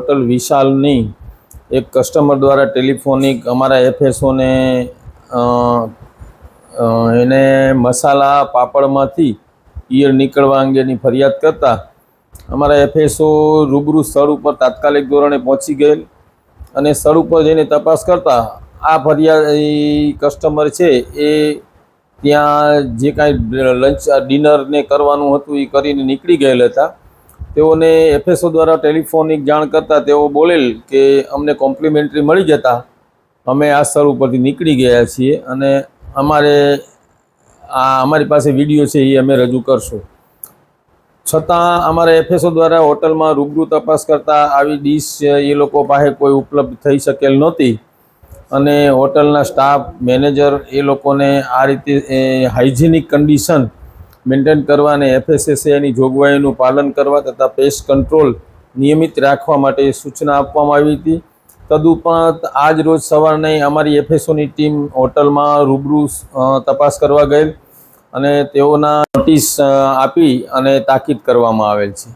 Hotel વિશાલની એક customer દ્વારા telephonic અમારા એફએસઓને એને મસાલા પાપડમાંથી ઈયળ નીકળવા અંગેની ફરિયાદ કરતા અમારા એફએસઓ રૂબરૂ સ્થળ ઉપર તાત્કાલિક ધોરણે પહોંચી ગયેલ અને સ્થળ ઉપર જઈને તપાસ કરતા આ ફરિયાદ કસ્ટમર છે એ ત્યાં જે કાંઈ લંચ ડિનર ને કરવાનું હતું એ કરીને નીકળી ગયેલ હતા। તેઓને એફએસઓ દ્વારા ટેલિફોનિક જાણ કરતાં તેઓ બોલેલ કે અમને કોમ્પ્લિમેન્ટરી મળી જતા અમે આ સ્થળ ઉપરથી નીકળી ગયા છીએ અને અમારી પાસે વિડીયો છે એ અમે રજૂ કરશું। છતાં અમારા એફએસઓ દ્વારા હોટલમાં રૂબરૂ તપાસ કરતાં આવી ડીશ એ લોકો પાસે કોઈ ઉપલબ્ધ થઈ શકેલ નહોતી અને હોટલના સ્ટાફ મેનેજર એ લોકોને આ રીતે હાઇજેનિક કન્ડિશન મેન્ટેન કરવા અને એફએસએસએની જોગવાઈનું પાલન કરવા તથા પેસ્ટ કંટ્રોલ નિયમિત રાખવા માટે સૂચના આપવામાં આવી હતી। તદુપરાંત આજ રોજ સવારે અમારી એફએસઓની ટીમ હોટલમાં રૂબરૂ તપાસ કરવા ગયેલ અને તેઓના નોટિસ આપી અને તાકીદ કરવામાં આવેલ છે।